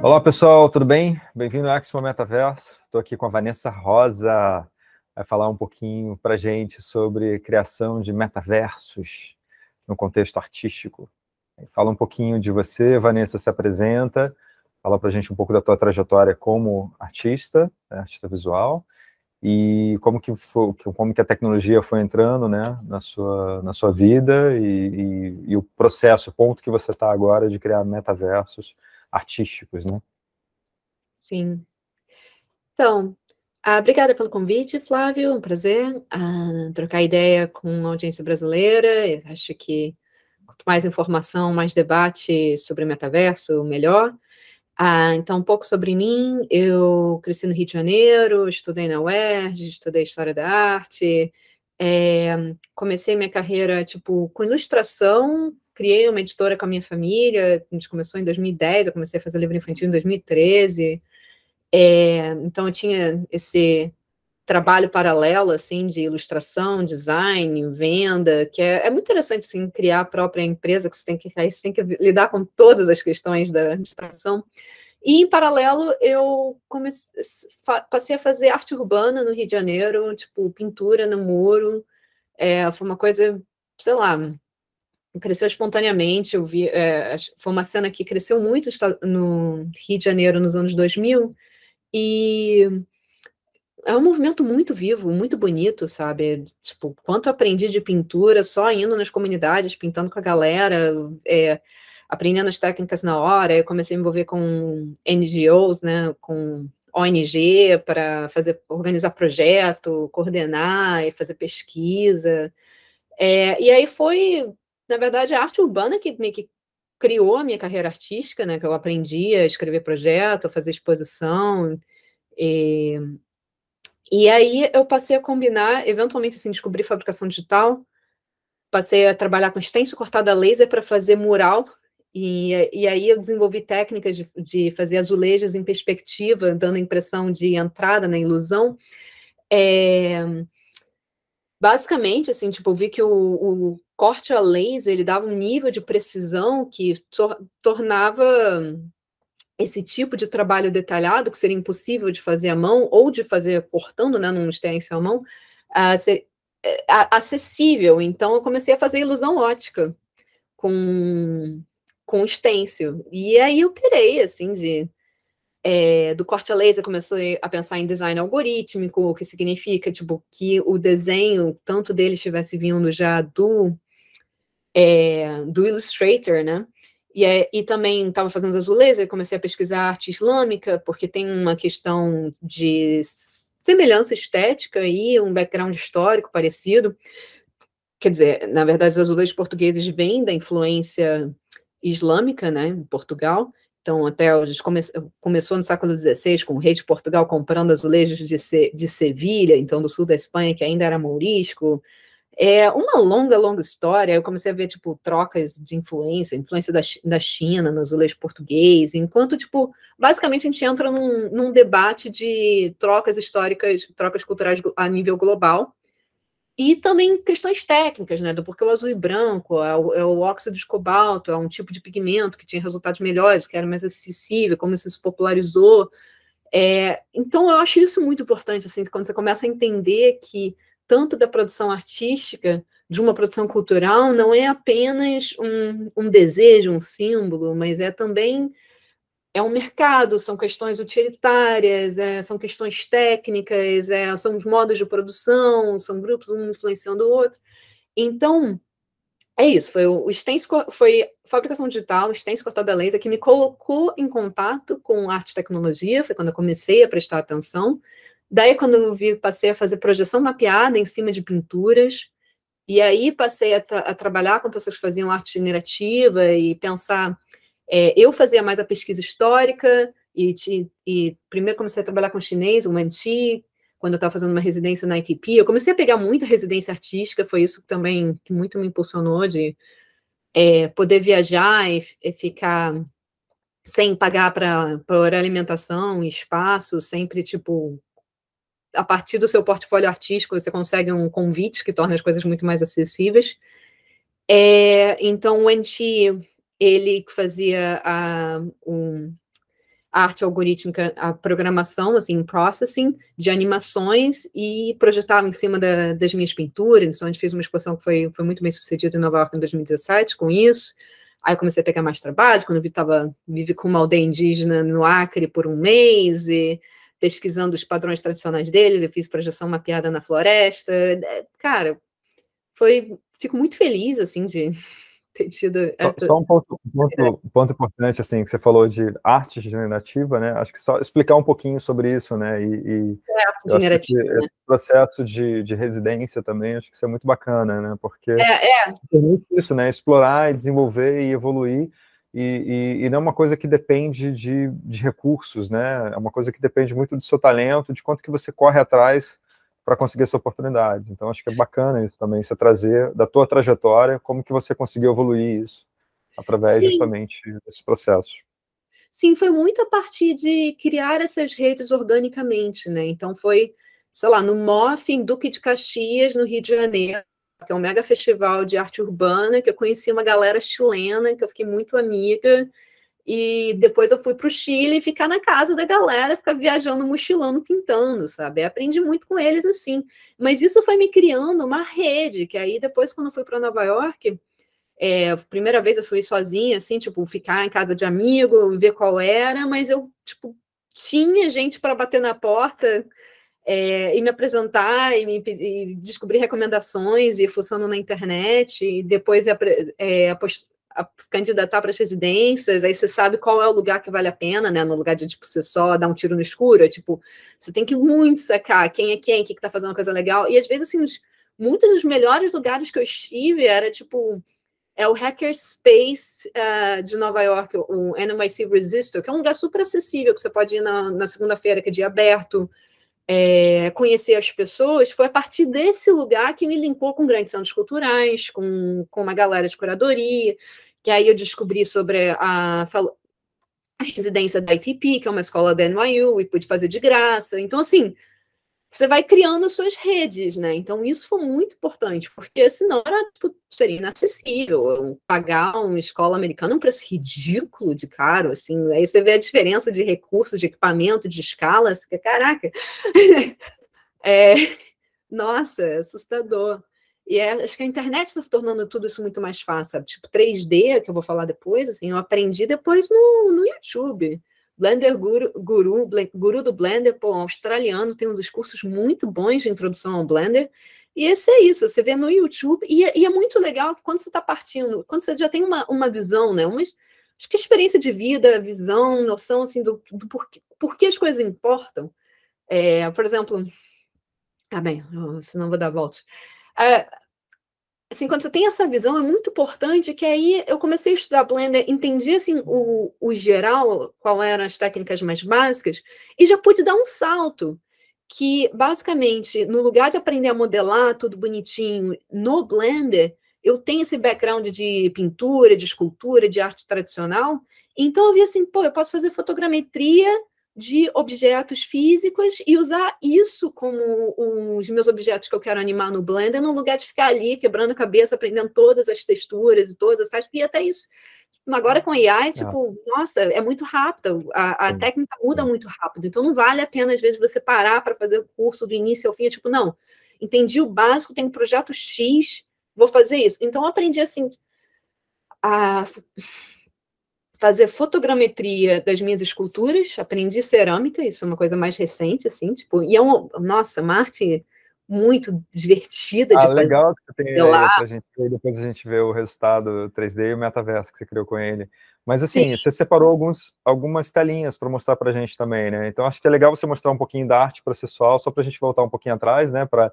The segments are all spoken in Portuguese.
Olá pessoal, tudo bem? Bem-vindo ao Expo Metaverso. Estou aqui com a Vanessa Rosa, vai falar um pouquinho para a gente sobre criação de metaversos no contexto artístico. Fala um pouquinho de você, Vanessa, se apresenta, fala para a gente um pouco da tua trajetória como artista, né, artista visual, e como que a tecnologia foi entrando, né, na sua vida e o processo, o ponto que você está agora de criar metaversos artísticos, né? Sim. Então, obrigada pelo convite, Flávio. Um prazer trocar ideia com a audiência brasileira. Eu acho que quanto mais informação, mais debate sobre metaverso, melhor. Então, um pouco sobre mim. Eu cresci no Rio de Janeiro, estudei na UERJ, estudei História da Arte. Comecei minha carreira, tipo, com ilustração. Criei uma editora com a minha família. A gente começou em 2010, eu comecei a fazer livro infantil em 2013. Então, eu tinha esse trabalho paralelo, assim, de ilustração, design, venda, que é muito interessante, assim, criar a própria empresa, que aí você tem que lidar com todas as questões da ilustração. E, em paralelo, eu passei a fazer arte urbana no Rio de Janeiro, tipo, pintura no muro. Foi uma coisa, sei lá, cresceu espontaneamente. Eu vi, foi uma cena que cresceu muito no Rio de Janeiro nos anos 2000, e é um movimento muito vivo, muito bonito, sabe? Tipo, quanto eu aprendi de pintura só indo nas comunidades, pintando com a galera, aprendendo as técnicas na hora. Eu comecei a me envolver com NGOs, né? Com ONG para organizar projeto, coordenar e fazer pesquisa. E aí foi, na verdade, a arte urbana que meio que criou a minha carreira artística, né? Que eu aprendi a escrever projeto, a fazer exposição. E e aí eu passei a combinar, eventualmente, assim, descobri fabricação digital, passei a trabalhar com stencil cortado a laser para fazer mural, e aí eu desenvolvi técnicas de fazer azulejos em perspectiva, dando impressão de entrada na ilusão. É, Basicamente, assim, tipo, eu vi que o corte a laser, ele dava um nível de precisão que tornava esse tipo de trabalho detalhado, que seria impossível de fazer à mão, ou de fazer cortando, né, num stencil à mão, ser acessível. Então, eu comecei a fazer ilusão ótica com stencil. E aí eu pirei, assim, do corte a laser, comecei a pensar em design algorítmico, o que significa, tipo, que o desenho, tanto dele estivesse vindo já do Illustrator, né? E também estava fazendo azulejos, aí comecei a pesquisar arte islâmica, porque tem uma questão de semelhança estética e um background histórico parecido. Quer dizer, na verdade, os azulejos portugueses vêm da influência islâmica, né, em Portugal. Então, até a gente começou no século XVI, com o rei de Portugal comprando azulejos de Sevilha, então do sul da Espanha, que ainda era mourisco. É uma longa, longa história. Eu comecei a ver, tipo, trocas de influência da China no azulejo português, enquanto, tipo, basicamente a gente entra num debate de trocas históricas, trocas culturais a nível global, e também questões técnicas, né? Porque o azul e branco é o óxido de cobalto, é um tipo de pigmento que tinha resultados melhores, que era mais acessível, como isso se popularizou. Então, eu acho isso muito importante, assim, quando você começa a entender que tanto da produção artística, de uma produção cultural, não é apenas um desejo, um símbolo, mas é também um mercado, são questões utilitárias, são questões técnicas, são os modos de produção, são grupos um influenciando o outro. Então, é isso, foi o stencil, foi fabricação digital, stencil cortado a laser, que me colocou em contato com arte e tecnologia, foi quando eu comecei a prestar atenção. Daí, quando passei a fazer projeção mapeada em cima de pinturas, e aí passei a trabalhar com pessoas que faziam arte generativa e pensar. Eu fazia mais a pesquisa histórica, e primeiro comecei a trabalhar com chinês, o Manchi, quando eu estava fazendo uma residência na ITP. Eu comecei a pegar muita residência artística, foi isso também que muito me impulsionou de poder viajar e ficar sem pagar por alimentação e espaço, sempre, tipo, a partir do seu portfólio artístico, você consegue um convite que torna as coisas muito mais acessíveis. Então, o Enchi, ele fazia a arte algorítmica, a programação, assim, processing de animações e projetava em cima das minhas pinturas. Então, a gente fez uma exposição que foi muito bem sucedida em Nova York em 2017 com isso. Aí eu comecei a pegar mais trabalho, quando eu vivi com uma aldeia indígena no Acre por um mês, e pesquisando os padrões tradicionais deles, eu fiz projeção mapeada na floresta. Cara, fico muito feliz, assim, de ter tido Só um ponto importante, assim, que você falou de arte generativa, né? Acho que só explicar um pouquinho sobre isso, né? arte eu acho que generativa, né? processo de residência também, acho que isso é muito bacana, né? Porque é permite isso, né? Explorar e desenvolver e evoluir, e não é uma coisa que depende de recursos, né? É uma coisa que depende muito do seu talento, de quanto que você corre atrás para conseguir essa oportunidade. Então, acho que é bacana isso também, você trazer da tua trajetória, como que você conseguiu evoluir isso, através Sim. justamente desse processo. Sim, foi muito a partir de criar essas redes organicamente, né? Então foi, sei lá, no MOF, em Duque de Caxias, no Rio de Janeiro, que é um mega festival de arte urbana, que eu conheci uma galera chilena, que eu fiquei muito amiga, e depois eu fui para o Chile ficar na casa da galera, ficar viajando, mochilando, pintando, sabe? Eu aprendi muito com eles assim. Mas isso foi me criando uma rede, que aí depois, quando eu fui para Nova York, primeira vez eu fui sozinha, assim, tipo, ficar em casa de amigo, ver qual era, mas eu, tipo, tinha gente para bater na porta e me apresentar e descobrir recomendações e fuçando na internet e depois candidatar para as residências, aí você sabe qual é o lugar que vale a pena, né? No lugar de, tipo, você só dar um tiro no escuro, tipo, você tem que muito sacar quem é quem, o que está fazendo uma coisa legal, e às vezes, assim, muitos dos melhores lugares que eu estive era, tipo, o Hackerspace de Nova York, o NYC Resistor, que é um lugar super acessível, que você pode ir na segunda-feira, que é dia aberto, conhecer as pessoas. Foi a partir desse lugar que me linkou com grandes centros culturais, com uma galera de curadoria, que aí eu descobri sobre a residência da ITP, que é uma escola da NYU, e pude fazer de graça. Então, assim, você vai criando as suas redes, né? Então, isso foi muito importante, porque senão tipo, seria inacessível. Pagar uma escola americana é um preço ridículo de caro, assim. Aí você vê a diferença de recursos, de equipamento, de escala, você fica, caraca. Nossa, é assustador. E acho que a internet está tornando tudo isso muito mais fácil, sabe? Tipo, 3D, que eu vou falar depois, assim, eu aprendi depois no YouTube. Blender Guru do Blender, pô, australiano, tem uns cursos muito bons de introdução ao Blender. E esse é isso, você vê no YouTube, e é muito legal que quando você está partindo, quando você já tem uma visão, né? Acho que experiência de vida, visão, noção, assim, do porquê as coisas importam. Por exemplo, bem, senão vou dar volta. Assim, quando você tem essa visão, é muito importante que aí eu comecei a estudar Blender, entendi assim, o geral, qual eram as técnicas mais básicas, e já pude dar um salto, que basicamente, no lugar de aprender a modelar tudo bonitinho no Blender, eu tenho esse background de pintura, de escultura, de arte tradicional, então eu vi assim, pô, eu posso fazer fotogrametria de objetos físicos e usar isso como os meus objetos que eu quero animar no Blender, no lugar de ficar ali quebrando a cabeça, aprendendo todas as texturas e todas as táticas, e até isso. Agora com AI, tipo, nossa, é muito rápido, a técnica muda muito rápido, então não vale a pena, às vezes, você parar para fazer o curso do início ao fim, tipo, não, entendi o básico, tem um projeto X, vou fazer isso. Então, eu aprendi, assim, a fazer fotogrametria das minhas esculturas, aprendi cerâmica, isso é uma coisa mais recente, assim, tipo, e nossa, uma arte muito divertida de fazer. Legal que você tem aí pra gente ver, depois a gente vê o resultado 3D e o metaverso que você criou com ele. Mas assim, você separou algumas telinhas para mostrar pra gente também, né? Então acho que é legal você mostrar um pouquinho da arte processual, só pra gente voltar um pouquinho atrás, né? Para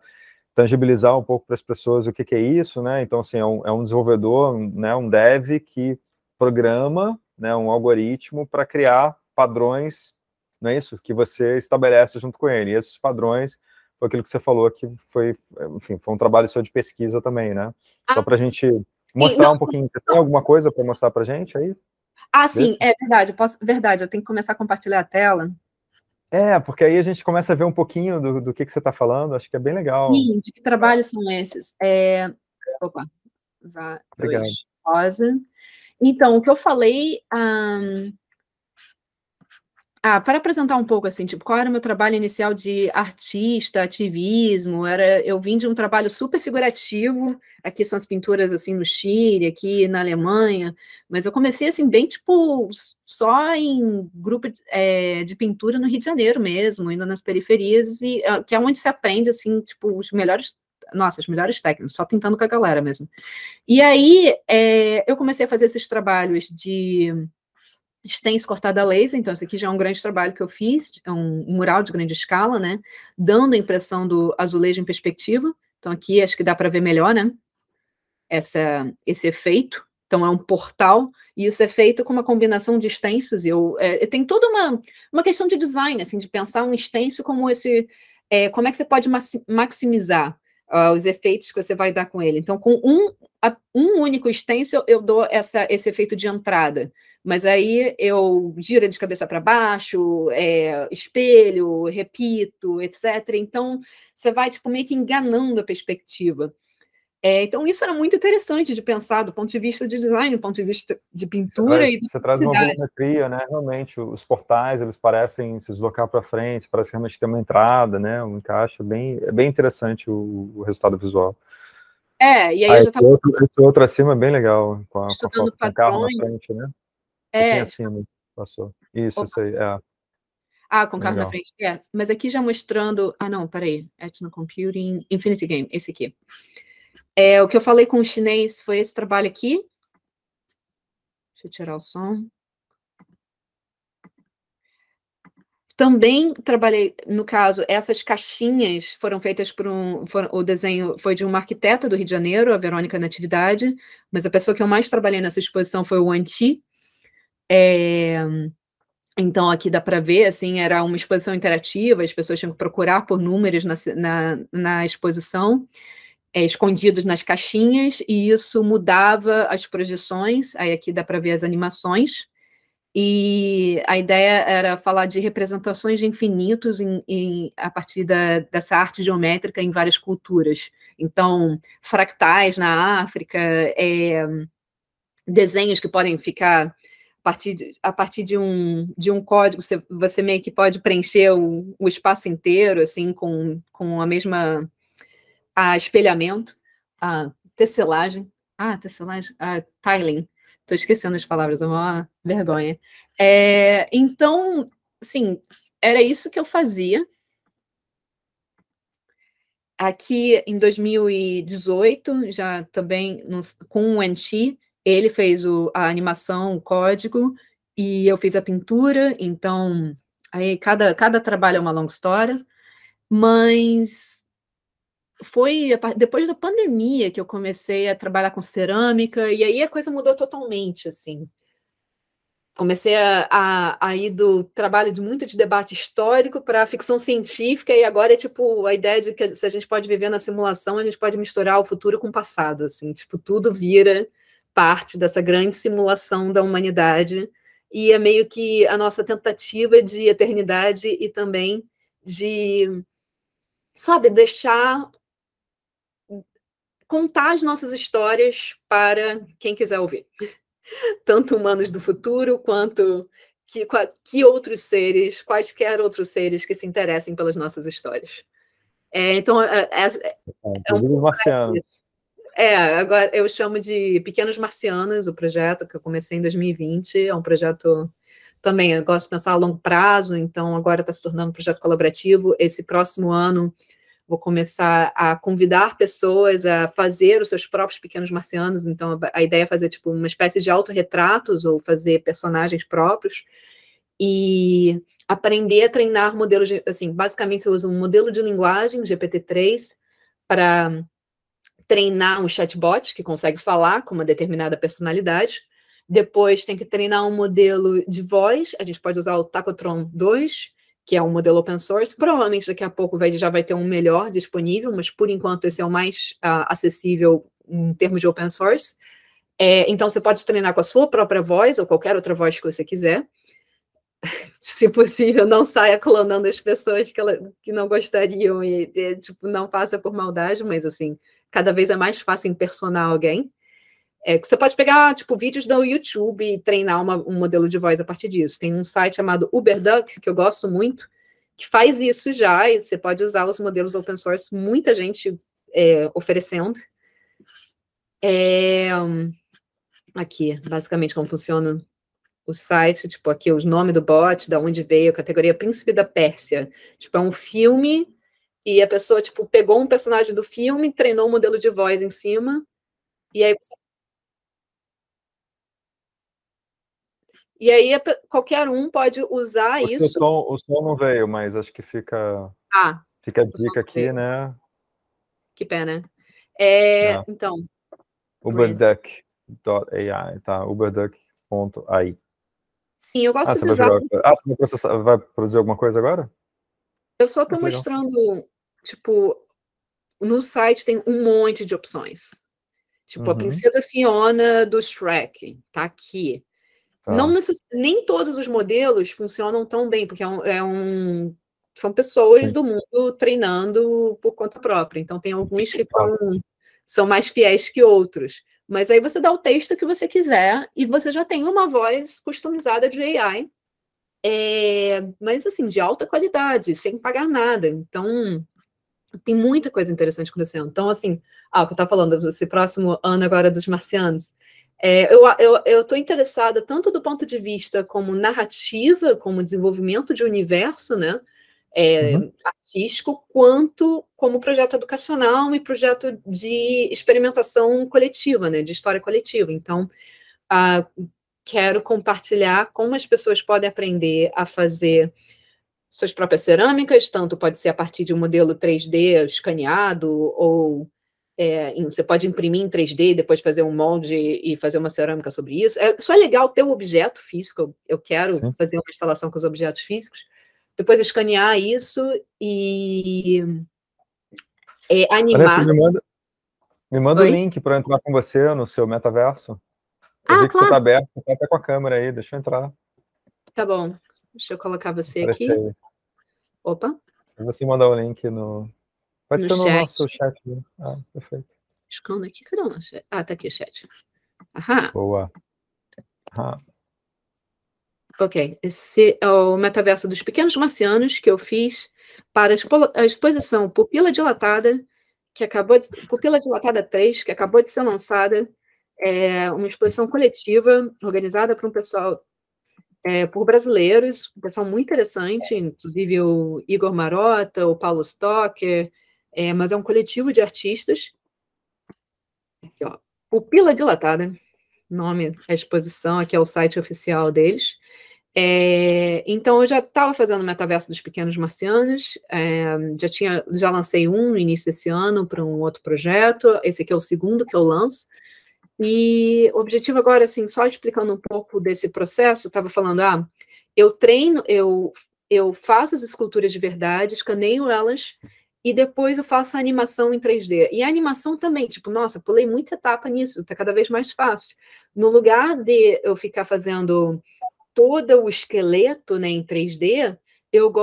tangibilizar um pouco para as pessoas o que é isso, né? Então, assim, é um desenvolvedor, né, um dev que programa, né, um algoritmo para criar padrões, não é isso? Que você estabelece junto com ele. E esses padrões, foi aquilo que você falou, que foi, enfim, foi um trabalho seu de pesquisa também, né? Só para a gente mostrar um pouquinho. Você tem alguma coisa para mostrar para a gente aí? Sim, é verdade, verdade, eu tenho que começar a compartilhar a tela. Porque aí a gente começa a ver um pouquinho do que você está falando, acho que é bem legal. Sim, de que trabalhos são esses? Opa, Obrigado. rosa. Então, o que eu falei, Para apresentar um pouco, assim, tipo, qual era o meu trabalho inicial de artista, ativismo, eu vim de um trabalho super figurativo, aqui são as pinturas, assim, no Chile, aqui na Alemanha, mas eu comecei, assim, bem, tipo, só em grupo de pintura no Rio de Janeiro mesmo, indo nas periferias, que é onde se aprende, assim, tipo, as melhores técnicas, só pintando com a galera mesmo. E aí, eu comecei a fazer esses trabalhos de stencil cortada a laser, então esse aqui já é um grande trabalho que eu fiz, é um mural de grande escala, né, dando a impressão do azulejo em perspectiva, então aqui acho que dá para ver melhor, né, esse efeito, então é um portal, e isso é feito com uma combinação de stencils, tem toda uma questão de design, assim, de pensar um stencil como como é que você pode maximizar os efeitos que você vai dar com ele, então com um único stencil eu dou esse efeito de entrada, mas aí eu giro de cabeça para baixo, espelho, repito, etc. Então, você vai tipo, meio que enganando a perspectiva. Então, isso era muito interessante de pensar do ponto de vista de design, do ponto de vista de pintura e de Você traz uma publicidade. volumetria, né? Realmente, os portais, eles parecem se deslocar para frente, parece realmente ter uma entrada, né? Um encaixe, é bem interessante o resultado visual. E aí eu já estava esse outro acima é bem legal, com a estudando foto com o carro na padrões. frente, né? Um pouquinho acima, passou. Isso aí, Com bem carro na legal. frente. Mas aqui já mostrando. Não, peraí. Etno Computing, Infinity Game, esse aqui. O que eu falei com o chinês foi esse trabalho aqui. Deixa eu tirar o som. Também trabalhei, no caso, essas caixinhas foram feitas o desenho foi de uma arquiteta do Rio de Janeiro, a Verônica Natividade, mas a pessoa que eu mais trabalhei nessa exposição foi o Anti. Então, aqui dá para ver, assim, era uma exposição interativa, as pessoas tinham que procurar por números na exposição, escondidos nas caixinhas, e isso mudava as projeções, aí aqui dá para ver as animações, e a ideia era falar de representações de infinitos a partir dessa arte geométrica em várias culturas. Então, fractais na África, desenhos que podem ficar a partir de um código, você meio que pode preencher o espaço inteiro, assim, com a mesma espelhamento, a tesselagem, tiling, estou esquecendo as palavras, é uma vergonha. Então, assim, era isso que eu fazia. Aqui em 2018, já também com o Enchi, ele fez a animação, o código, e eu fiz a pintura, então aí cada trabalho é uma longa história, mas foi depois da pandemia que eu comecei a trabalhar com cerâmica, e aí a coisa mudou totalmente, assim. Comecei a ir do trabalho muito de debate histórico para a ficção científica, e agora é tipo a ideia de que se a gente pode viver na simulação, a gente pode misturar o futuro com o passado, assim, tipo, tudo vira parte dessa grande simulação da humanidade, e é meio que a nossa tentativa de eternidade e também de, sabe, contar as nossas histórias para quem quiser ouvir. Tanto humanos do futuro, quanto que outros seres, quaisquer outros seres que se interessem pelas nossas histórias. Então, um Inclusive os marcianos. agora eu chamo de Pequenos Marcianos, o projeto que eu comecei em 2020, é um projeto também, eu gosto de pensar a longo prazo, então agora está se tornando um projeto colaborativo. Esse próximo ano vou começar a convidar pessoas a fazer os seus próprios pequenos marcianos, então a ideia é fazer tipo uma espécie de autorretratos ou fazer personagens próprios e aprender a treinar modelos assim, basicamente você usa um modelo de linguagem, GPT-3, para treinar um chatbot que consegue falar com uma determinada personalidade. Depois tem que treinar um modelo de voz, a gente pode usar o Tacotron 2, que é um modelo open source. Provavelmente daqui a pouco já vai ter um melhor disponível, mas por enquanto esse é o mais acessível em termos de open source. Então você pode treinar com a sua própria voz ou qualquer outra voz que você quiser. Se possível, não saia clonando as pessoas que não gostariam tipo, não passa por maldade, mas assim, cada vez é mais fácil impersonar alguém. Você pode pegar, tipo, vídeos do YouTube e treinar um modelo de voz a partir disso. Tem um site chamado UberDuck, que eu gosto muito, que faz isso já, e você pode usar os modelos open source, muita gente oferecendo. Aqui, basicamente, como funciona o site, tipo, aqui o nome do bot, da onde veio, a categoria Príncipe da Pérsia. Tipo, é um filme, e a pessoa, tipo, pegou um personagem do filme, treinou um modelo de voz em cima, e aí qualquer um pode usar isso. O som não veio, mas acho que fica a dica aqui, né? Que pena. Então. Uberduck.ai, tá? Uberduck.ai. Sim, eu gosto de usar. Você vai produzir alguma coisa agora? Eu só estou mostrando, tipo, no site tem um monte de opções. Tipo, a Princesa Fiona do Shrek tá aqui. Tá. Nem todos os modelos funcionam tão bem, porque são pessoas do mundo treinando por conta própria. Então, tem alguns que são mais fiéis que outros. Mas aí você dá o texto que você quiser e você já tem uma voz customizada de AI. Mas, assim, de alta qualidade, sem pagar nada. Então, tem muita coisa interessante acontecendo. Então, assim, o que eu estava falando, esse próximo ano agora dos marcianos, eu estou interessada tanto do ponto de vista como narrativa, como desenvolvimento de universo, né, artístico, quanto como projeto educacional e projeto de experimentação coletiva, né, de história coletiva. Então, quero compartilhar como as pessoas podem aprender a fazer suas próprias cerâmicas, tanto pode ser a partir de um modelo 3D escaneado, ou você pode imprimir em 3D, depois fazer um molde e fazer uma cerâmica sobre isso. Só é legal ter o objeto físico, eu quero fazer uma instalação com os objetos físicos, depois escanear isso e animar. Vanessa, me manda o link para entrar com você no seu metaverso. Eu vi que claro. você está aberto, tá até com a câmera aí, deixa eu entrar. Tá bom, deixa eu colocar você aqui. Aí. Opa. Se você mandar o link Pode ser no nosso chat. Né? Perfeito. Buscando aqui, cadê o nosso chat? Tá aqui o chat. Aham. Boa. Ok, esse é o metaverso dos pequenos marcianos que eu fiz para a exposição Pupila Dilatada, Pupila Dilatada 3, que acabou de ser lançada. É uma exposição coletiva organizada por um pessoal, por brasileiros, um pessoal muito interessante, inclusive o Igor Marota, o Paulo Stocker, mas é um coletivo de artistas. Aqui, ó, Pupila Dilatada, nome da exposição, aqui é o site oficial deles. Então, eu já estava fazendo o metaverso dos pequenos marcianos, já lancei um no início desse ano para um outro projeto, esse aqui é o segundo que eu lanço, e o objetivo agora, assim, só explicando um pouco desse processo, eu estava falando, eu treino, eu faço as esculturas de verdade, escaneio elas, e depois eu faço a animação em 3D. E a animação também, tipo, nossa, pulei muita etapa nisso, está cada vez mais fácil. No lugar de eu ficar fazendo todo o esqueleto, né, em 3D, eu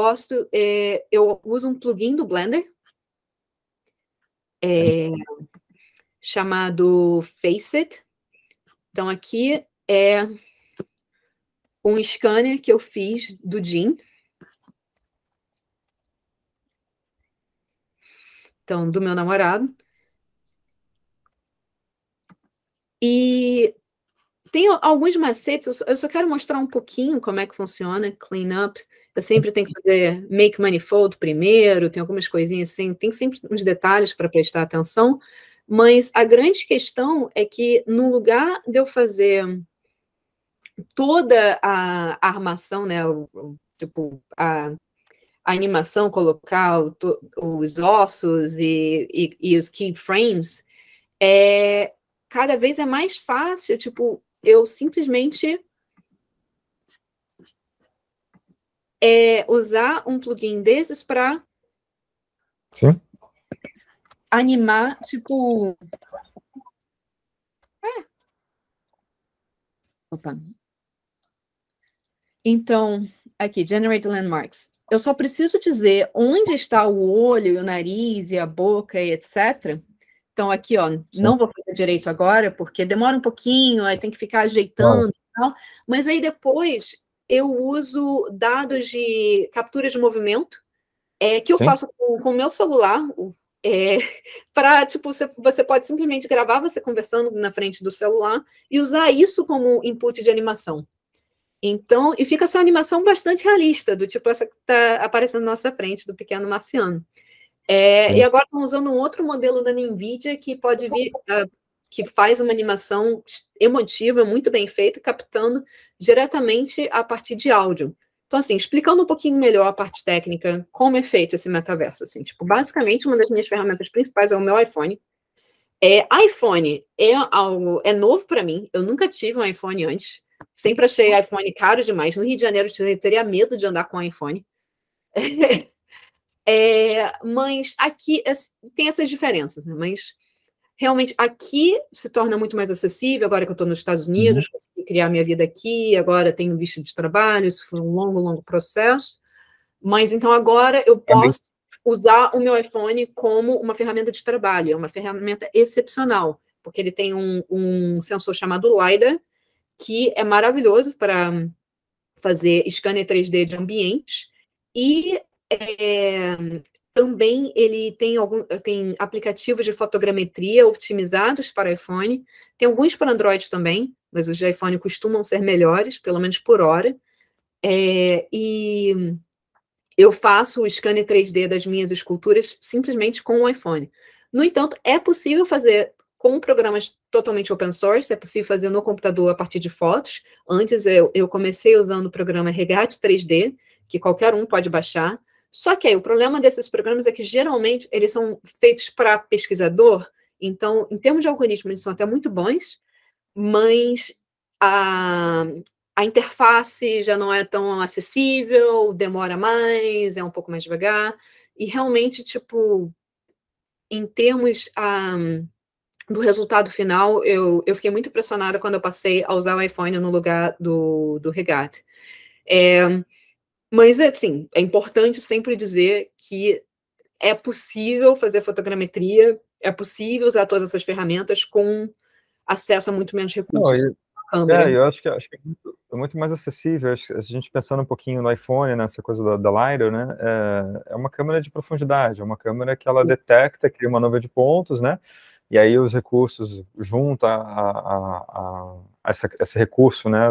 uso um plugin do Blender, chamado Faceit. Então, aqui é um scanner que eu fiz do Jim. Então, do meu namorado. E tem alguns macetes, eu só quero mostrar um pouquinho como é que funciona, clean up. Eu sempre tenho que fazer make manifold primeiro, tem algumas coisinhas assim, tem sempre uns detalhes para prestar atenção, mas a grande questão é que no lugar de eu fazer toda a armação, né, tipo, a animação, colocar os ossos e os keyframes, cada vez é mais fácil, tipo, eu simplesmente usar um plugin desses para animar, tipo... Opa. Então, aqui, Generate Landmarks. Eu só preciso dizer onde está o olho, o nariz e a boca, e etc., Então, aqui, ó, não vou fazer direito agora, porque demora um pouquinho, aí tem que ficar ajeitando e tal, mas aí depois eu uso dados de captura de movimento, que eu faço com o meu celular, para, tipo, você pode simplesmente gravar você conversando na frente do celular e usar isso como input de animação. Então, e fica essa animação bastante realista, do tipo essa que está aparecendo na nossa frente, do pequeno marciano. E agora estão usando um outro modelo da NVIDIA que pode vir, que faz uma animação emotiva, muito bem feita, captando diretamente a partir de áudio. Então, assim, explicando um pouquinho melhor a parte técnica, como é feito esse metaverso, assim, tipo, basicamente, uma das minhas ferramentas principais é o meu iPhone. iPhone é novo para mim, eu nunca tive um iPhone antes, sempre achei iPhone caro demais, no Rio de Janeiro eu teria medo de andar com iPhone. Mas aqui tem essas diferenças, né? Mas realmente aqui se torna muito mais acessível, agora que eu estou nos Estados Unidos, consegui criar minha vida aqui, agora tenho visto de trabalho, isso foi um longo, longo processo. Mas então agora eu posso usar o meu iPhone como uma ferramenta de trabalho, é uma ferramenta excepcional, porque ele tem um sensor chamado LiDAR, que é maravilhoso para fazer scanner 3D de ambientes, e também ele tem aplicativos de fotogrametria optimizados para iPhone, tem alguns para Android também, mas os de iPhone costumam ser melhores, pelo menos por hora. E eu faço o scanner 3D das minhas esculturas simplesmente com o iPhone. No entanto, é possível fazer com programas totalmente open source, é possível fazer no computador a partir de fotos. Antes eu comecei usando o programa Regate 3D, que qualquer um pode baixar. Só que aí, o problema desses programas é que geralmente eles são feitos para pesquisador, então, em termos de algoritmo, eles são até muito bons, mas a interface já não é tão acessível, demora mais, é um pouco mais devagar, e realmente, tipo, em termos do resultado final, eu fiquei muito impressionada quando eu passei a usar o iPhone no lugar do Regate. Mas, assim, é importante sempre dizer que é possível fazer fotogrametria, é possível usar todas essas ferramentas com acesso a muito menos recursos. Eu acho que é muito mais acessível. A gente pensando um pouquinho no iPhone, nessa coisa da LiDAR, né? É uma câmera de profundidade, é uma câmera que ela detecta, cria uma nuvem de pontos, né? E aí os recursos junto a esse recurso, né,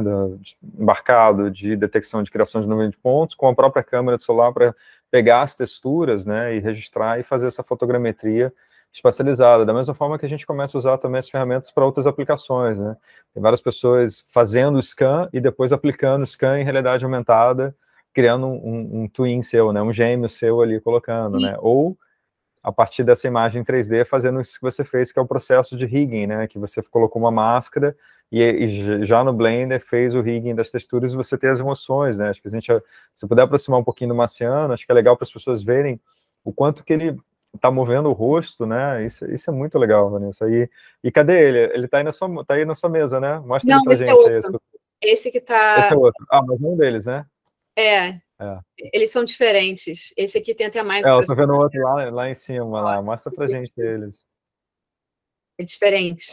embarcado de detecção de criação de nuvem de pontos, com a própria câmera do celular para pegar as texturas, né, e registrar e fazer essa fotogrametria espacializada, da mesma forma que a gente começa a usar também as ferramentas para outras aplicações, né? Tem várias pessoas fazendo scan e depois aplicando scan em realidade aumentada, criando um twin seu, né, um gêmeo seu ali colocando, né? Ou a partir dessa imagem 3D, fazendo isso que você fez, que é o processo de rigging, né, que você colocou uma máscara e já no Blender fez o rigging das texturas e você tem as emoções, né, acho que se puder aproximar um pouquinho do Marciano, acho que é legal para as pessoas verem o quanto que ele está movendo o rosto, né, isso é muito legal, Vanessa, e cadê ele? Ele está aí na sua mesa, né, mostra ele pra gente. Não, esse é outro. Esse que tá... Esse é outro. Mas um deles, né? Eles são diferentes. Esse aqui tem até mais... Eu tô vendo outro lá em cima, lá. Mostra pra gente eles. É diferente.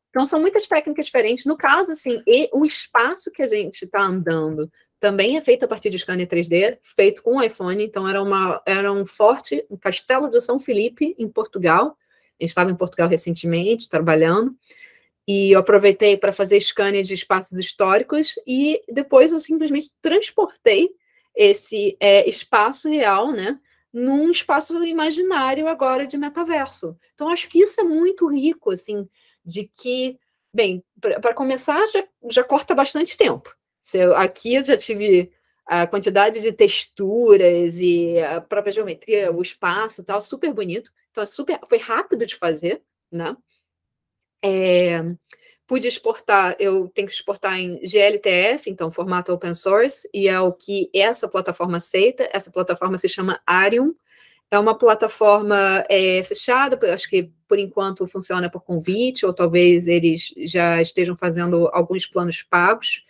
Então, são muitas técnicas diferentes. No caso, assim, o espaço que a gente está andando também é feito a partir de scanner 3D, feito com o iPhone. Então, era um castelo de São Felipe, em Portugal. A gente estava em Portugal recentemente, trabalhando. E eu aproveitei para fazer scanner de espaços históricos e depois eu simplesmente transportei esse espaço real, né, num espaço imaginário agora de metaverso. Então, acho que isso é muito rico, assim, de que, bem, para começar, já corta bastante tempo. Aqui eu já tive a quantidade de texturas e a própria geometria, o espaço e tal, super bonito. Então, foi rápido de fazer, né? Pude exportar, eu tenho que exportar em GLTF, então formato open source, e é o que essa plataforma aceita. Essa plataforma se chama Arium, é uma plataforma fechada, acho que por enquanto funciona por convite, ou talvez eles já estejam fazendo alguns planos pagos.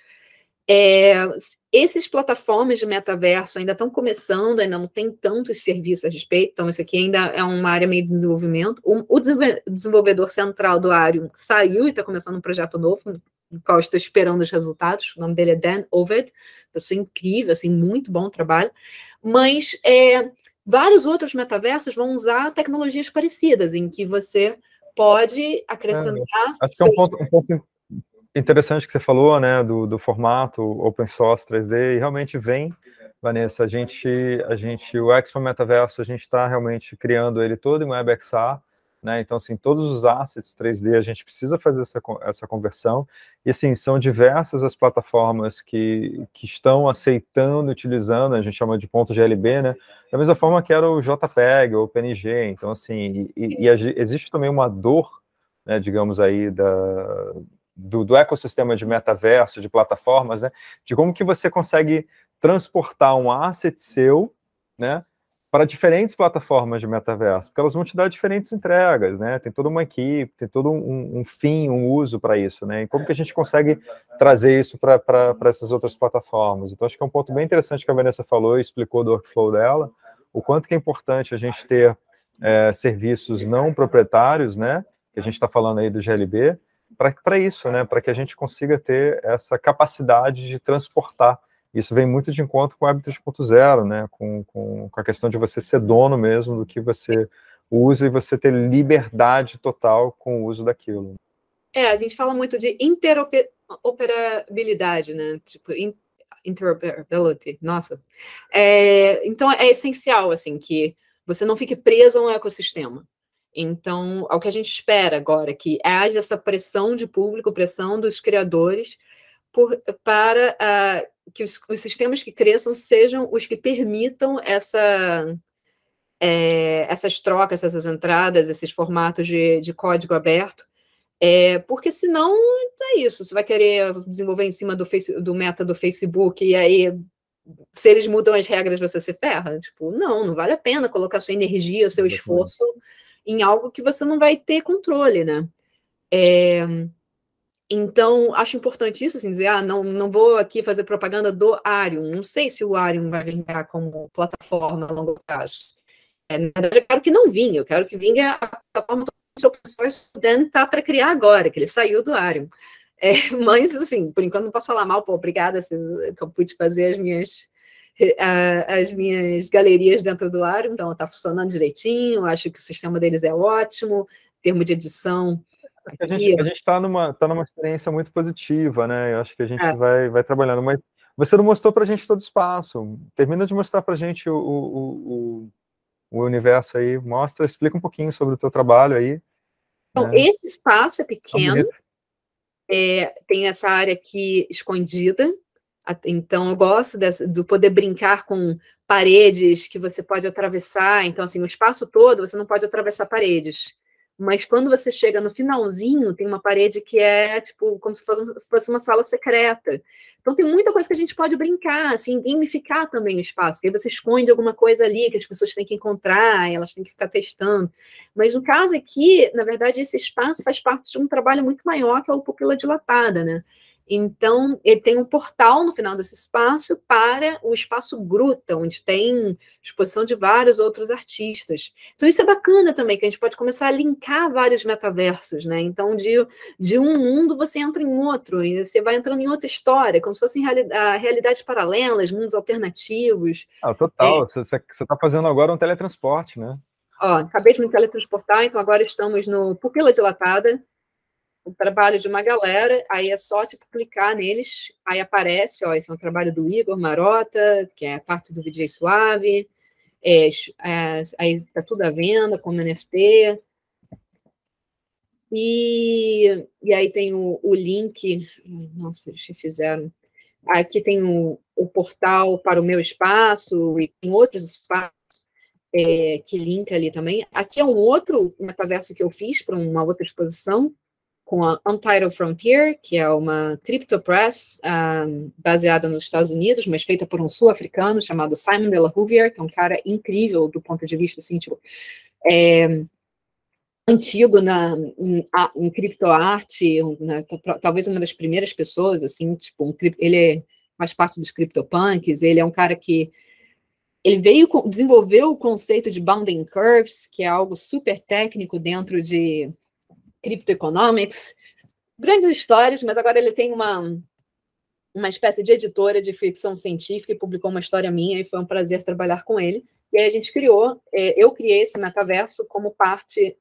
Esses plataformas de metaverso ainda estão começando, ainda não tem tantos serviços a respeito, então isso aqui ainda é uma área meio de desenvolvimento. O desenvolvedor central do Arium saiu e está começando um projeto novo, no qual eu estou esperando os resultados. O nome dele é Dan Oved, pessoa incrível, assim, muito bom trabalho. Mas vários outros metaversos vão usar tecnologias parecidas, em que você pode acrescentar... Acho que é um ponto interessante que você falou, né, do formato open source 3D, e realmente vem, Vanessa, o Expo Metaverso, a gente está realmente criando ele todo em WebXR, né, então, assim, todos os assets 3D, a gente precisa fazer essa conversão, e, assim, são diversas as plataformas que estão aceitando, utilizando, a gente chama de ponto .glb, né, da mesma forma que era o JPEG, ou o PNG, então, assim, existe também uma dor, né, digamos aí, do ecossistema de metaverso, de plataformas, né, de como que você consegue transportar um asset seu, né, para diferentes plataformas de metaverso, porque elas vão te dar diferentes entregas, né, tem toda uma equipe, tem todo um fim, um uso para isso, né, e como que a gente consegue trazer isso para essas outras plataformas. Então, acho que é um ponto bem interessante que a Vanessa falou e explicou do workflow dela, o quanto que é importante a gente ter serviços não proprietários, né, que a gente está falando aí do GLB, para isso, né, para que a gente consiga ter essa capacidade de transportar. Isso vem muito de encontro com o Web 3.0, né, com a questão de você ser dono mesmo do que você usa e você ter liberdade total com o uso daquilo. A gente fala muito de interoperabilidade, né, tipo, interoperability, nossa. Então, é essencial, assim, que você não fique preso a um ecossistema. Então, é o que a gente espera agora, que haja essa pressão de público, pressão dos criadores, para que os sistemas que cresçam sejam os que permitam essas trocas, essas entradas, esses formatos de código aberto, porque senão é isso, você vai querer desenvolver em cima do meta do Facebook, e aí, se eles mudam as regras, você se ferra? Tipo, não vale a pena colocar sua energia, seu esforço em algo que você não vai ter controle, né? Então, acho importante isso, assim, dizer, não vou aqui fazer propaganda do Arium, não sei se o Arium vai vingar como plataforma a longo prazo. Na verdade, eu quero que não vingue, eu quero que vingue a plataforma de open source que o Dan está para criar agora, que ele saiu do Arium. Mas, assim, por enquanto não posso falar mal, obrigada, que eu pude fazer as minhas galerias dentro do Arium, então está funcionando direitinho, acho que o sistema deles é ótimo, em termos de edição. A gente está numa experiência muito positiva, né? Eu acho que a gente vai trabalhando, mas você não mostrou para a gente todo o espaço. Termina de mostrar para a gente o universo aí, explica um pouquinho sobre o teu trabalho aí. Então, né? Esse espaço é pequeno, tem essa área aqui escondida, então eu gosto do poder brincar com paredes que você pode atravessar, então assim, o espaço todo você não pode atravessar paredes, mas quando você chega no finalzinho, tem uma parede que é tipo como se fosse uma sala secreta. Então tem muita coisa que a gente pode brincar, assim, gamificar também o espaço, que aí você esconde alguma coisa ali que as pessoas têm que encontrar, e elas têm que ficar testando. Mas no caso aqui, na verdade, esse espaço faz parte de um trabalho muito maior, que é o Pupila Dilatada, né? Então, ele tem um portal no final desse espaço para o espaço Gruta, onde tem exposição de vários outros artistas. Então, isso é bacana também, que a gente pode começar a linkar vários metaversos, né? Então, de um mundo você entra em outro, e você vai entrando em outra história, como se fossem realidades paralelas, mundos alternativos. Total, você está fazendo agora um teletransporte, né? Acabei de me teletransportar, então agora estamos no Pupila Dilatada, o trabalho de uma galera, aí é só tipo, clicar neles, aí aparece, esse é um trabalho do Igor Marota, que é parte do VJ Suave, aí está tudo à venda, como NFT, e aí tem o link, nossa, eles fizeram, aqui tem o portal para o meu espaço, e tem outros espaços, que linka ali também. Aqui é um outro metaverso que eu fiz para uma outra exposição, com a Untitled Frontier, que é uma CryptoPress baseada nos Estados Unidos, mas feita por um sul-africano chamado Simon de la Rouvière, que é um cara incrível do ponto de vista, assim, tipo, antigo em criptoarte, né, talvez uma das primeiras pessoas, assim, tipo, ele faz parte dos CryptoPunks, ele é um cara que ele desenvolveu o conceito de bounding curves, que é algo super técnico dentro de cryptoeconomics, grandes histórias, mas agora ele tem uma espécie de editora de ficção científica e publicou uma história minha e foi um prazer trabalhar com ele. E aí a gente eu criei esse metaverso como parte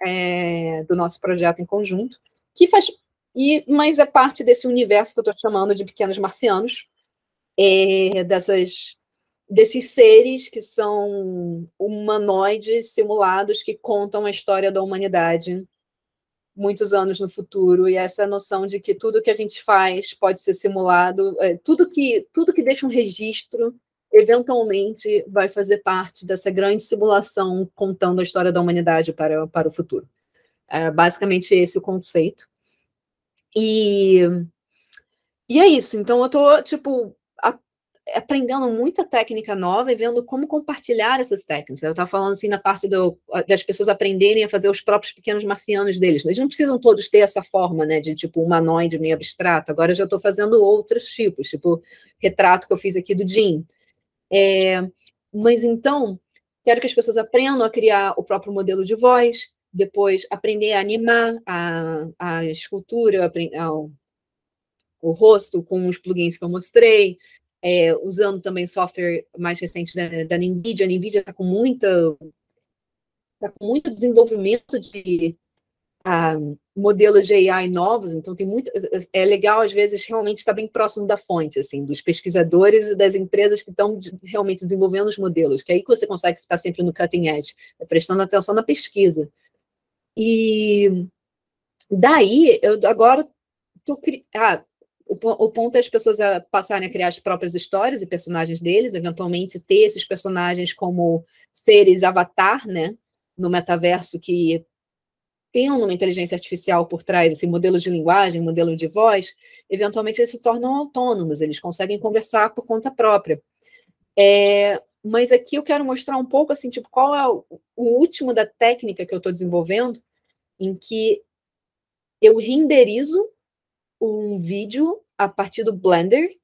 do nosso projeto em conjunto, mas é parte desse universo que eu estou chamando de Pequenos Marcianos, desses seres que são humanoides simulados que contam a história da humanidade muitos anos no futuro, e essa noção de que tudo que a gente faz pode ser simulado, tudo que deixa um registro, eventualmente vai fazer parte dessa grande simulação contando a história da humanidade para o futuro. Basicamente esse é o conceito. E é isso. Então eu estou, tipo, aprendendo muita técnica nova e vendo como compartilhar essas técnicas. Eu estava falando assim na parte das pessoas aprenderem a fazer os próprios pequenos marcianos deles. Eles não precisam todos ter essa forma, né, de tipo humanoide meio abstrato. Agora eu já estou fazendo outros tipos, tipo retrato que eu fiz aqui do Jim. Mas então, quero que as pessoas aprendam a criar o próprio modelo de voz, depois aprender a animar a escultura, o rosto com os plugins que eu mostrei, usando também software mais recente da NVIDIA. A NVIDIA está com muito desenvolvimento de modelos de AI novos, então é legal, às vezes, realmente estar bem próximo da fonte, assim, dos pesquisadores e das empresas que estão realmente desenvolvendo os modelos, que é aí que você consegue estar sempre no cutting edge, prestando atenção na pesquisa. E daí, eu agora estou o ponto é as pessoas passarem a criar as próprias histórias e personagens deles, eventualmente ter esses personagens como seres avatar, né, no metaverso que tenham uma inteligência artificial por trás, esse modelo de linguagem, modelo de voz, eventualmente eles se tornam autônomos, eles conseguem conversar por conta própria. Mas aqui eu quero mostrar um pouco, assim, tipo, qual é o último da técnica que eu estou desenvolvendo, em que eu renderizo um vídeo a partir do Blender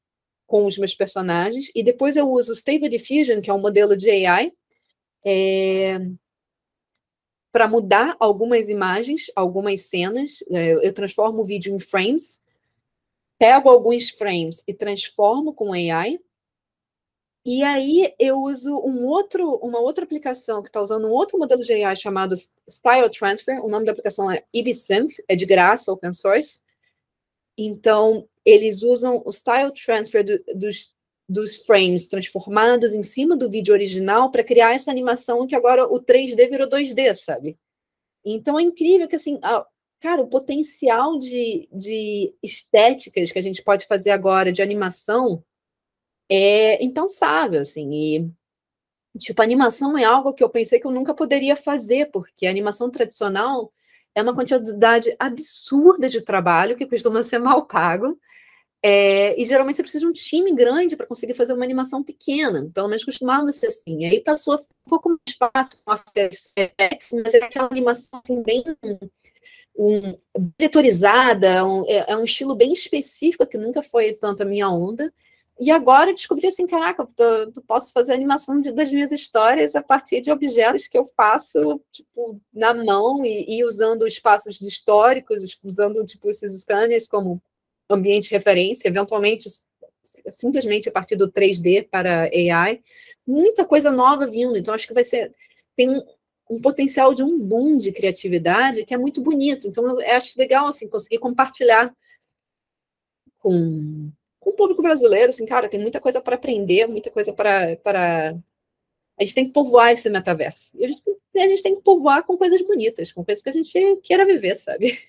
com os meus personagens, e depois eu uso o Stable Diffusion, que é um modelo de AI, para mudar algumas imagens, algumas cenas. Eu transformo o vídeo em frames, pego alguns frames e transformo com AI, e aí eu uso uma outra aplicação que está usando um outro modelo de AI chamado Style Transfer. O nome da aplicação é EBSynth, é de graça, open source. Então, eles usam o Style Transfer dos frames transformados em cima do vídeo original para criar essa animação que agora o 3D virou 2D, sabe? Então, é incrível que, assim, cara, o potencial de estéticas que a gente pode fazer agora de animação é impensável, assim, e, tipo, a animação é algo que eu pensei que eu nunca poderia fazer, porque a animação tradicional é uma quantidade absurda de trabalho que costuma ser mal pago, e geralmente você precisa de um time grande para conseguir fazer uma animação pequena, pelo menos costumava ser assim. E aí passou a ficar um pouco mais fácil com After Effects, mas é aquela animação assim, bem vetorizada, é um estilo bem específico, que nunca foi tanto a minha onda. E agora eu descobri assim, caraca, eu posso fazer a animação das minhas histórias a partir de objetos que eu faço, tipo, na mão e usando espaços históricos, usando, tipo, esses scanners como ambiente de referência, eventualmente simplesmente a partir do 3D para AI. Muita coisa nova vindo, então acho que tem um potencial de um boom de criatividade que é muito bonito. Então eu acho legal, assim, conseguir compartilhar com o público brasileiro, assim, cara, tem muita coisa para aprender, muita coisa para... A gente tem que povoar esse metaverso. E a gente tem que povoar com coisas bonitas, com coisas que a gente queira viver, sabe?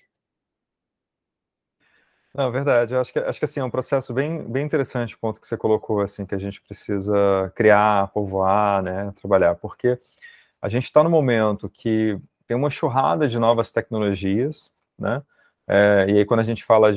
Não, verdade. Eu acho que assim, é um processo bem interessante o ponto que você colocou, assim, que a gente precisa criar, povoar, né, trabalhar, porque a gente está no momento que tem uma enxurrada de novas tecnologias, né, E aí, quando a gente fala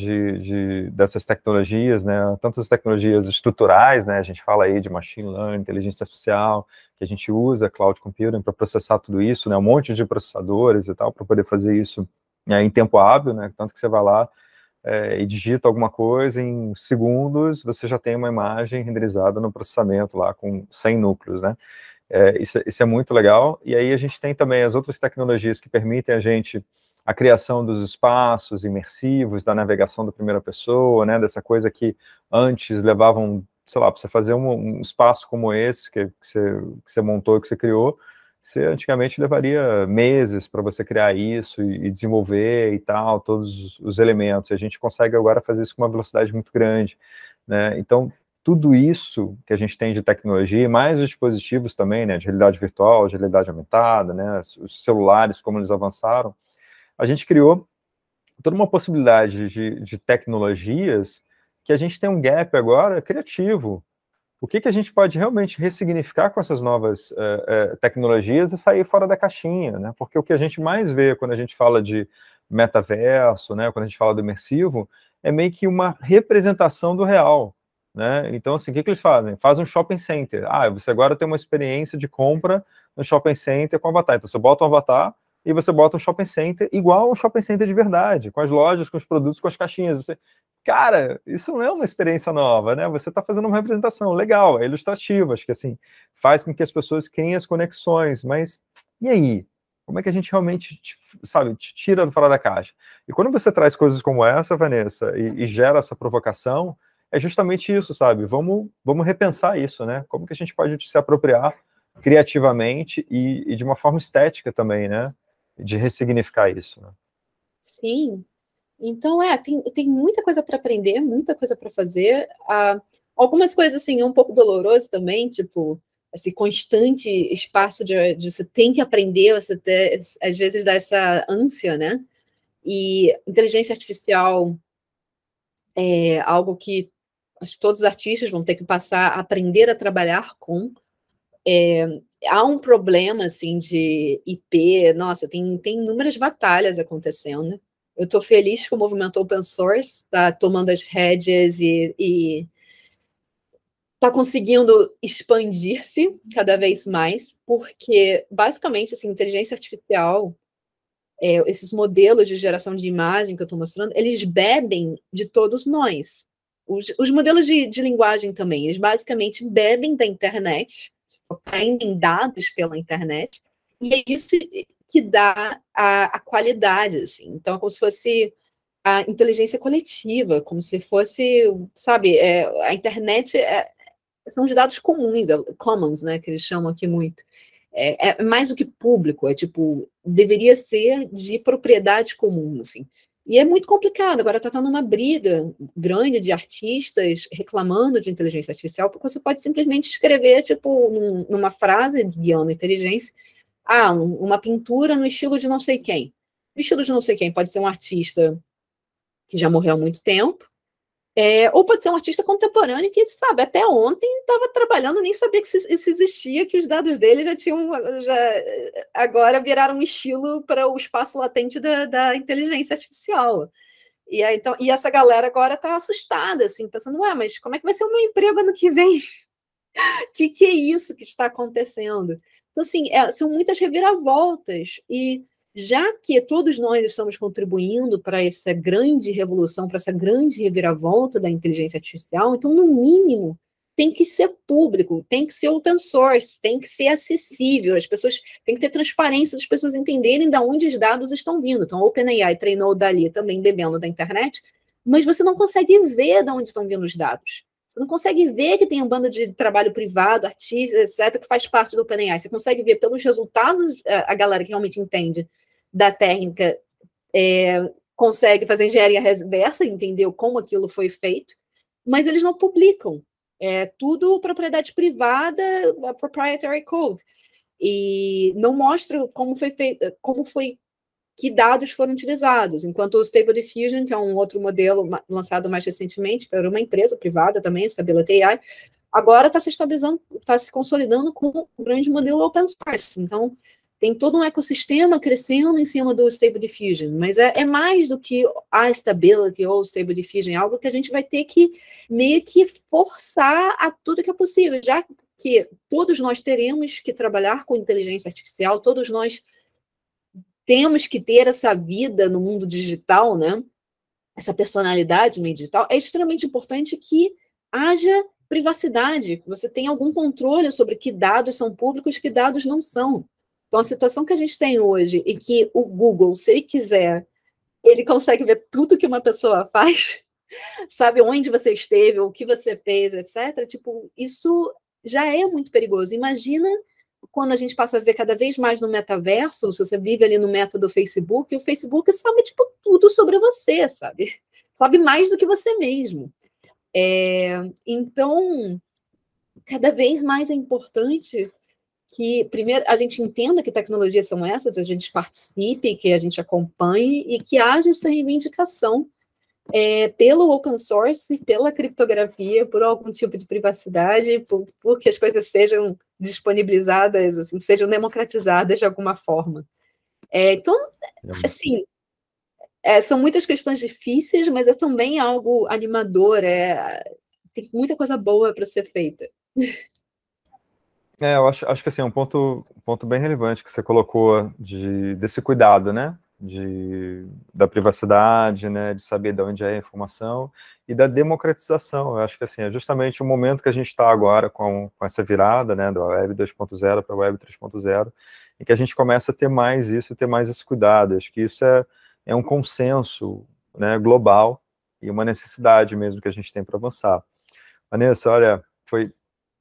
dessas tecnologias, né, tanto as tecnologias estruturais, né, a gente fala aí de machine learning, inteligência artificial, que a gente usa cloud computing para processar tudo isso, né, um monte de processadores e tal, para poder fazer isso em tempo hábil, né, tanto que você vai lá e digita alguma coisa, em segundos você já tem uma imagem renderizada no processamento lá com 100 núcleos, né. Isso é muito legal. E aí a gente tem também as outras tecnologias que permitem a gente a criação dos espaços imersivos, da navegação da primeira pessoa, né, dessa coisa que antes levavam, sei lá, para você fazer um espaço como esse que você montou, que você criou, você antigamente levaria meses para você criar isso e desenvolver e tal, todos os elementos. E a gente consegue agora fazer isso com uma velocidade muito grande, né? Então, tudo isso que a gente tem de tecnologia, mais os dispositivos também, né, de realidade virtual, de realidade aumentada, né, os celulares, como eles avançaram, a gente criou toda uma possibilidade de tecnologias que a gente tem um gap agora criativo. O que a gente pode realmente ressignificar com essas novas tecnologias e sair fora da caixinha, né? Porque o que a gente mais vê quando a gente fala de metaverso, né, quando a gente fala do imersivo, é meio que uma representação do real, né? Então, assim, o que eles fazem? Fazem um shopping center. Você agora tem uma experiência de compra no shopping center com avatar. Então, você bota um avatar e você bota um shopping center igual um shopping center de verdade, com as lojas, com os produtos, com as caixinhas. Cara, isso não é uma experiência nova, né? Você está fazendo uma representação legal, é ilustrativa, acho que assim, faz com que as pessoas criem as conexões, mas e aí? Como é que a gente realmente, sabe, te tira fora da caixa? E quando você traz coisas como essa, Vanessa, e gera essa provocação, é justamente isso, sabe? Vamos repensar isso, né? Como que a gente pode se apropriar criativamente e de uma forma estética também, né? De ressignificar isso, né? Sim. Então, tem muita coisa para aprender, muita coisa para fazer. Algumas coisas, assim, um pouco doloroso também, tipo, esse constante espaço de você tem que aprender, você ter, às vezes dá essa ânsia, né? E inteligência artificial é algo que acho que todos os artistas vão ter que passar a aprender a trabalhar com. Há um problema, assim, de IP, nossa, tem inúmeras batalhas acontecendo. Eu estou feliz que o movimento open source está tomando as rédeas e está conseguindo expandir-se cada vez mais, porque, basicamente, assim, inteligência artificial, esses modelos de geração de imagem que eu estou mostrando, eles bebem de todos nós. Os modelos de linguagem também, eles basicamente bebem da internet, aprendem dados pela internet, e é isso que dá a qualidade, assim. Então, é como se fosse a inteligência coletiva, como se fosse, sabe, a internet são os dados comuns, commons, né, que eles chamam aqui muito. É mais do que público, é tipo, deveria ser de propriedade comum, assim. E é muito complicado, agora está tendo uma briga grande de artistas reclamando de inteligência artificial, porque você pode simplesmente escrever, tipo, numa frase guiando a inteligência, uma pintura no estilo de não sei quem. O estilo de não sei quem pode ser um artista que já morreu há muito tempo, ou pode ser um artista contemporâneo que, sabe, até ontem estava trabalhando, nem sabia que isso existia, que os dados dele agora viraram um estilo para o espaço latente da inteligência artificial. Então, essa galera agora está assustada, assim, pensando, mas como é que vai ser o meu emprego ano que vem? Que é isso que está acontecendo? Então, assim, são muitas reviravoltas, e já que todos nós estamos contribuindo para essa grande revolução, para essa grande reviravolta da inteligência artificial, então, no mínimo, tem que ser público, tem que ser open source, tem que ser acessível, as pessoas têm que ter transparência, as pessoas entenderem de onde os dados estão vindo. Então, a OpenAI treinou o Dali também bebendo da internet, mas você não consegue ver de onde estão vindo os dados. Você não consegue ver que tem um bando de trabalho privado, artistas, etc., que faz parte do OpenAI. Você consegue ver pelos resultados, a galera que realmente entende da técnica consegue fazer engenharia reversa, entendeu como aquilo foi feito, mas eles não publicam. É tudo propriedade privada, proprietary code. E não mostra como foi feito, que dados foram utilizados, enquanto o Stable Diffusion, que é um outro modelo lançado mais recentemente por uma empresa privada também, Stability AI, agora está se estabilizando, está se consolidando como um grande modelo open source. Então, tem todo um ecossistema crescendo em cima do Stable Diffusion, mas é mais do que a Stability ou o Stable Diffusion, é algo que a gente vai ter que meio que forçar a tudo que é possível, já que todos nós teremos que trabalhar com inteligência artificial, todos nós temos que ter essa vida no mundo digital, né? Essa personalidade no meio digital, é extremamente importante que haja privacidade, que você tenha algum controle sobre que dados são públicos e que dados não são. Então, a situação que a gente tem hoje, e que o Google, se ele quiser, ele consegue ver tudo que uma pessoa faz, sabe onde você esteve, o que você fez, etc. Tipo, isso já é muito perigoso. Imagina quando a gente passa a ver cada vez mais no metaverso, se você vive ali no meta do Facebook, o Facebook sabe, tipo, tudo sobre você, sabe? Sabe mais do que você mesmo. Então, cada vez mais é importante que, primeiro, a gente entenda que tecnologias são essas, a gente participe, que a gente acompanhe e que haja essa reivindicação pelo open source, pela criptografia, por algum tipo de privacidade, por que as coisas sejam disponibilizadas, assim, sejam democratizadas de alguma forma. Então, assim, são muitas questões difíceis, mas é também algo animador, tem muita coisa boa para ser feita. Eu acho que assim, um ponto bem relevante que você colocou desse cuidado, né? Da privacidade, né? De saber de onde é a informação e da democratização. Eu acho que assim, é justamente o momento que a gente está agora com essa virada, né? Da Web 2.0 para a Web 3.0, em que a gente começa a ter mais isso, ter mais esse cuidado. Acho que isso é um consenso, né, global e uma necessidade mesmo que a gente tem para avançar. Vanessa, olha, foi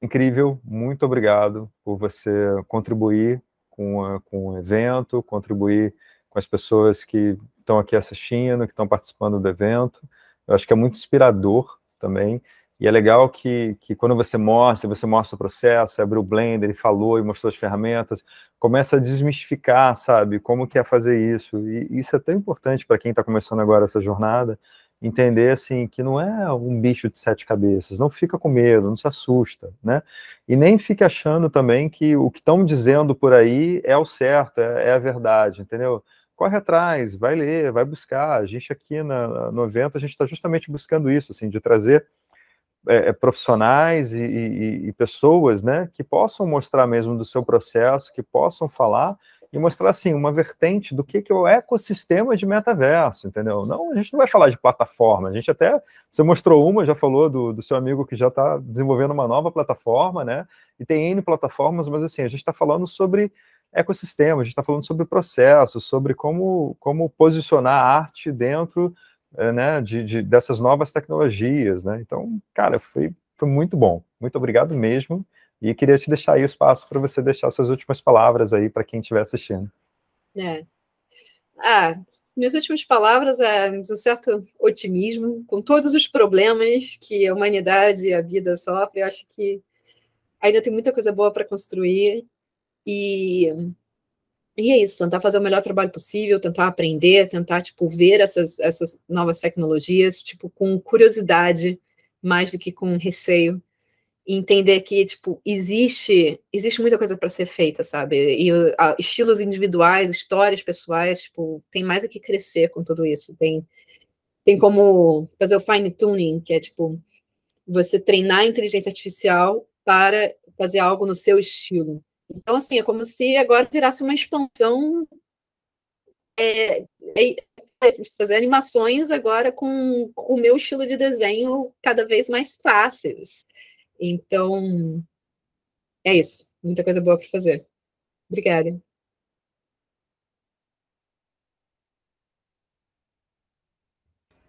incrível, muito obrigado por você contribuir com o evento, contribuir com as pessoas que estão aqui assistindo, que estão participando do evento. Eu acho que é muito inspirador também, e é legal que quando você mostra o processo, abre o Blender, ele falou e mostrou as ferramentas, começa a desmistificar, sabe, como que é fazer isso, e isso é tão importante para quem está começando agora essa jornada, entender, assim, que não é um bicho de 7 cabeças, não fica com medo, não se assusta, né? E nem fique achando também que o que estão dizendo por aí é o certo, é a verdade, entendeu? Corre atrás, vai ler, vai buscar. A gente aqui no evento, a gente está justamente buscando isso, assim, de trazer profissionais e pessoas, né, que possam mostrar mesmo do seu processo, que possam falar e mostrar, assim, uma vertente do que é o ecossistema de metaverso, entendeu? Não, a gente não vai falar de plataforma, a gente até, você mostrou uma, já falou do seu amigo que já está desenvolvendo uma nova plataforma, né, e tem N plataformas, mas assim, a gente está falando sobre ecossistema, a gente está falando sobre processo, sobre como posicionar a arte dentro, né, dessas novas tecnologias, né, então, cara, foi muito bom, muito obrigado mesmo. E queria te deixar aí o espaço para você deixar suas últimas palavras aí para quem estiver assistindo. Minhas últimas palavras é um certo otimismo, com todos os problemas que a humanidade e a vida sofrem. Eu acho que ainda tem muita coisa boa para construir. E é isso, tentar fazer o melhor trabalho possível, tentar aprender, tentar, tipo, ver essas novas tecnologias, tipo, com curiosidade, mais do que com receio. E entender que, tipo, existe muita coisa para ser feita, sabe? E estilos individuais, histórias pessoais, tipo, tem mais a que crescer com tudo isso. Tem como fazer o fine tuning, que é, tipo, você treinar a inteligência artificial para fazer algo no seu estilo. Então, assim, é como se agora virasse uma expansão de fazer animações agora com o meu estilo de desenho cada vez mais fáceis. Então, é isso. Muita coisa boa para fazer. Obrigada.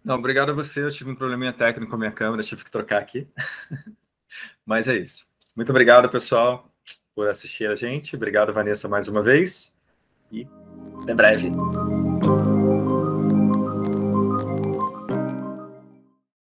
Não, obrigado a você. Eu tive um probleminha técnico com a minha câmera, tive que trocar aqui. Mas é isso. Muito obrigado, pessoal, por assistir a gente. Obrigado, Vanessa, mais uma vez. E até breve.